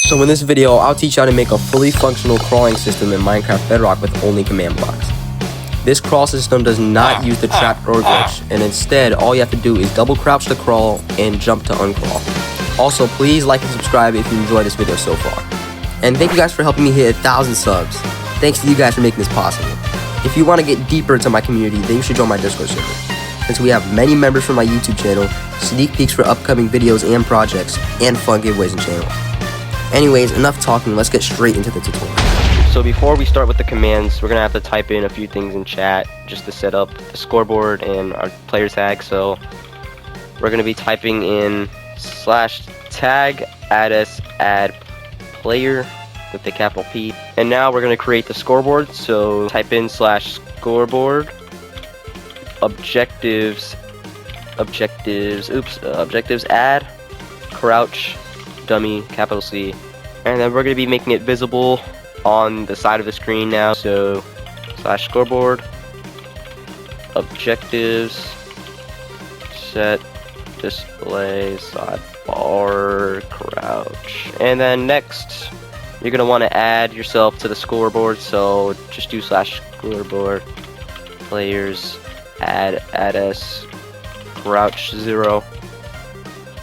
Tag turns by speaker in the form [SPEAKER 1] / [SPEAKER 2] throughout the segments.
[SPEAKER 1] So in this video, I'll teach you how to make a fully functional crawling system in Minecraft Bedrock with only command blocks. This crawl system does not use the Trapdoor glitch, and instead, all you have to do is double crouch to crawl and jump to uncrawl. Also, please like and subscribe if you enjoyed this video so far. And thank you guys for helping me hit 1,000 subs. Thanks to you guys for making this possible. If you want to get deeper into my community, then you should join my Discord server, since we have many members from my YouTube channel, sneak peeks for upcoming videos and projects, and fun giveaways and channels. Anyways, enough talking, let's get straight into the tutorial. So before we start with the commands, we're going to have to type in a few things in chat just to set up the scoreboard and our player tag. So we're going to be typing in /tag add player with the capital P. And now we're going to create the scoreboard. So type in /scoreboard objectives add crouch dummy capital C, and then we're going to be making it visible on the side of the screen now. So /scoreboard objectives set display sidebar crouch, and then next you're going to want to add yourself to the scoreboard. So just do /scoreboard players add s crouch 0.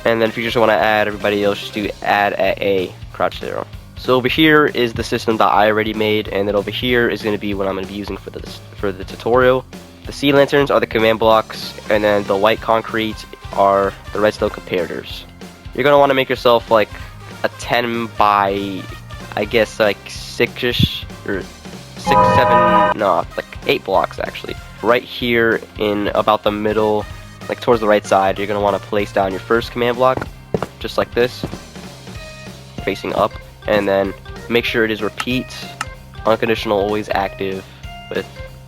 [SPEAKER 1] And then if you just want to add everybody else, just do add at a crouch 0. So over here is the system that I already made, and then over here is going to be what I'm going to be using for the tutorial. The sea lanterns are the command blocks, and then the white concrete are the redstone comparators. You're going to want to make yourself like a 10 by, I guess, like 6-ish, or 6, 7, no, like 8 blocks actually. Right here in about the middle, like towards the right side, you're going to want to place down your first command block, just like this, facing up, and then make sure it is repeat, unconditional always active, with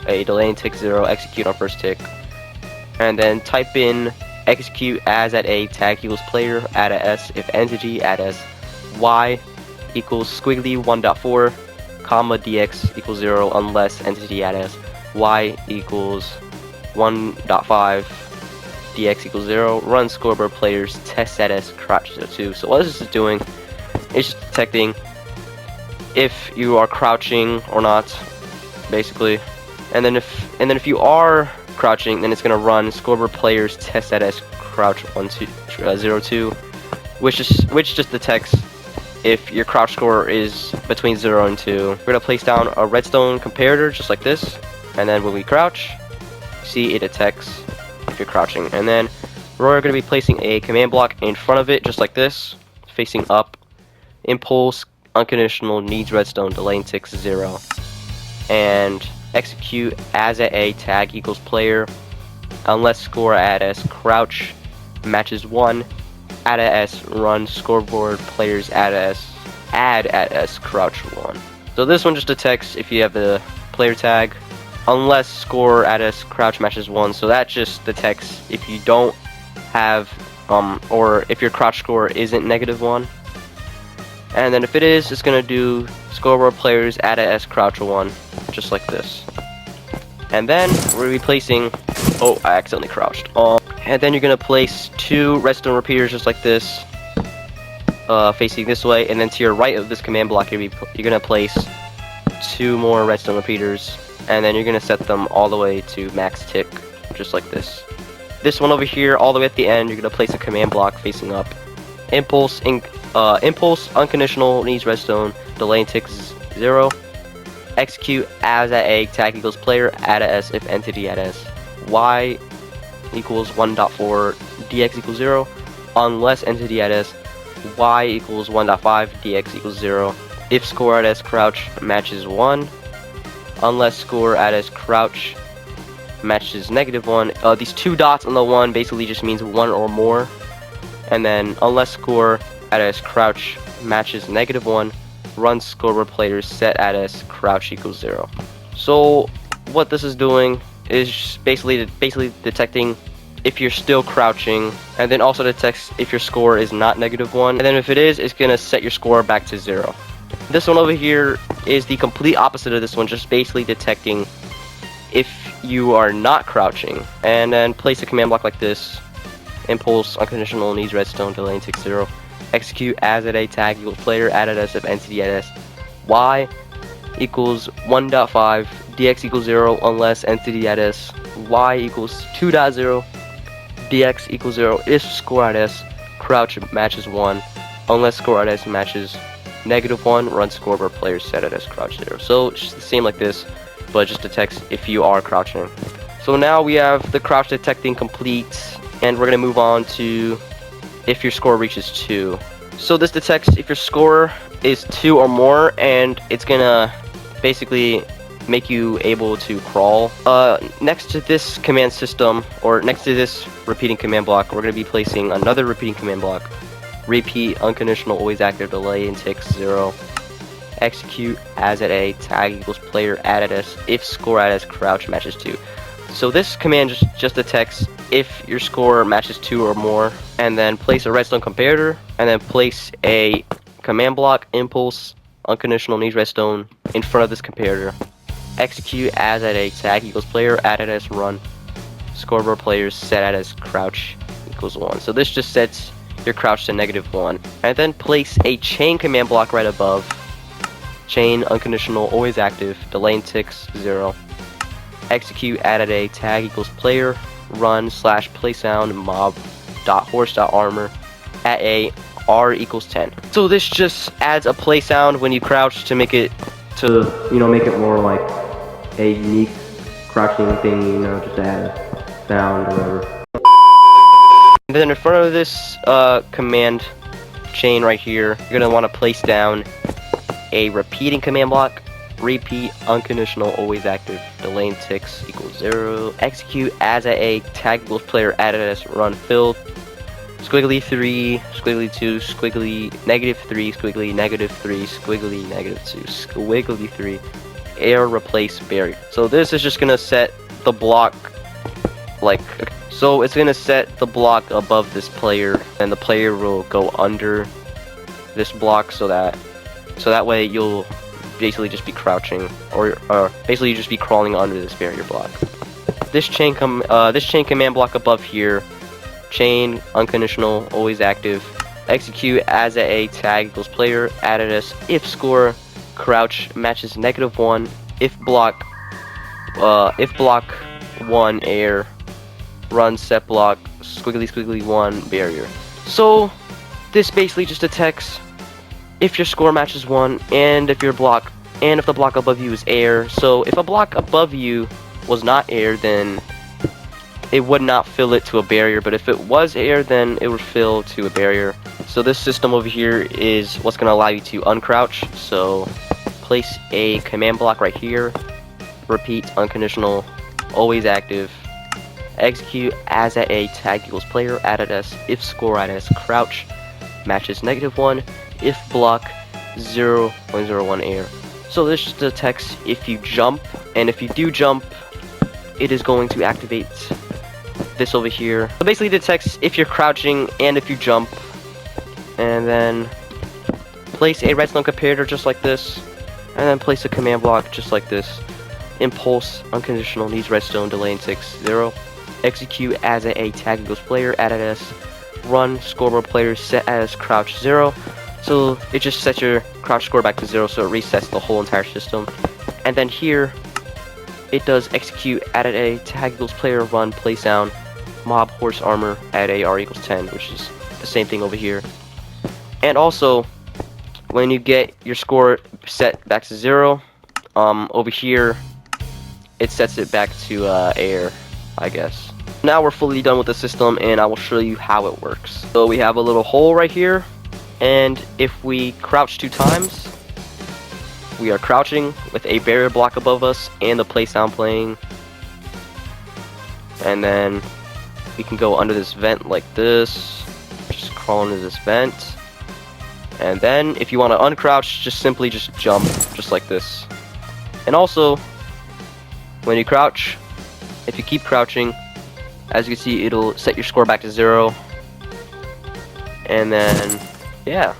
[SPEAKER 1] a delay and tick 0, execute on first tick, and then type in execute as at a tag equals player, add a s, if entity, add s, y equals squiggly 1.4, comma dx equals 0, unless entity add s, y equals 1.5, dx equals 0, run scoreboard players test at s crouch 02. So what this is doing is just detecting if you are crouching or not, basically. And then if you are crouching, then it's gonna run scoreboard players test at s crouch 02, which just detects if your crouch score is between 0 and 2. We're gonna place down a redstone comparator just like this, and then when we crouch, see it detects if you're crouching. And then we're going to be placing a command block in front of it just like this, facing up, impulse unconditional needs redstone delay and ticks 0, and execute as at a tag equals player unless score at s crouch matches 1, add at s run scoreboard players add at s crouch 1. So this one just detects if you have the player tag unless score at s crouch matches 1, so that just detects if you don't have or if your crouch score isn't -1. And then if it is, it's gonna do scoreboard players add at s crouch 1, just like this. And then we're replacing, oh, I accidentally crouched. And then you're gonna place 2 redstone repeaters just like this, facing this way, and then to your right of this command block you're gonna place 2 more redstone repeaters, and then you're going to set them all the way to max tick, just like this. This one over here, all the way at the end, you're going to place a command block facing up. Impulse unconditional needs redstone, delay and tick 0. Execute as at a tag equals player, add a s if entity add s. Y equals 1.4, dx equals 0, unless entity add s. Y equals 1.5, dx equals 0. If score at s crouch matches 1, unless score at s crouch matches -1. These 2 dots on the 1 basically just means 1 or more. And then unless score at s crouch matches -1, run scoreboard players set at s crouch equals 0. So what this is doing is basically detecting if you're still crouching, and then also detects if your score is not -1, and then if it is, it's gonna set your score back to 0. This one over here is the complete opposite of this one, just basically detecting if you are not crouching. And then place a command block like this, impulse unconditional needs redstone delay and tick 0, execute as at a tag equals player added s of entity at s y equals 1.5 dx equals 0 unless entity at s y equals 2.0 dx equals 0 if score at s crouch matches 1 unless score at s matches -1 run scoreboard player set at s crouch 0. So it's just the same like this, but just detects if you are crouching. So now we have the crouch detecting complete, and we're gonna move on to if your score reaches 2. So this detects if your score is 2 or more, and it's gonna basically make you able to crawl. Next to this command system, or next to this repeating command block, we're gonna be placing another repeating command block. Repeat unconditional always active delay and ticks 0. Execute as at a tag equals player added s if score at s crouch matches 2. So this command just detects if your score matches 2 or more, and then place a redstone comparator, and then place a command block impulse unconditional needs redstone in front of this comparator. Execute as at a tag equals player added s run scoreboard players set at s crouch equals 1. So this just sets your crouch to -1, and then place a chain command block right above. Chain unconditional always active delay and ticks 0. Execute added a tag equals player run / play sound mob .horse .armor at a r equals 10. So this just adds a play sound when you crouch to make it make it more like a unique crouching thing, just add a sound or whatever. And then in front of this command chain right here, you're gonna want to place down a repeating command block. Repeat unconditional always active delay and ticks equals 0. Execute as at a tag equals player added s run filled squiggly 3 squiggly 2 squiggly -3 squiggly -3 squiggly -2 squiggly 3 air replace barrier. So this is just gonna set the block it's gonna set the block above this player, and the player will go under this block so that way you'll basically just be crouching, or basically you just be crawling under this barrier block. This chain command block above here, chain unconditional always active, execute as at a tag equals player added s if score crouch matches -1 if block 1 air run set block squiggly 1 barrier. So this basically just detects if your score matches 1 and if the block above you is air. So if a block above you was not air, then it would not fill it to a barrier, but if it was air, then it would fill to a barrier. So this system over here is what's going to allow you to uncrouch. So place a command block right here, repeat unconditional always active, execute as at a tag equals player added s if score at s crouch matches -1 if block 0.01 air. So this detects if you jump, and if you do jump, it is going to activate this over here. So basically detects if you're crouching and if you jump, and then place a redstone comparator just like this, and then place a command block just like this. Impulse unconditional needs redstone delay and ticks 0. Execute as a tag equals player added s run scoreboard player set as crouch 0. So it just sets your crouch score back to 0, so it resets the whole entire system. And then here it does execute added a tag equals player run play sound mob horse armor at a r equals 10, which is the same thing over here. And also when you get your score set back to 0, over here it sets it back to air, I guess. Now we're fully done with the system, and I will show you how it works. So we have a little hole right here, and if we crouch 2 times, we are crouching with a barrier block above us and the play sound playing. And then we can go under this vent like this, just crawl into this vent. And then if you want to uncrouch, just simply jump just like this. And also when you crouch, if you keep crouching, as you can see, it'll set your score back to 0. And then yeah,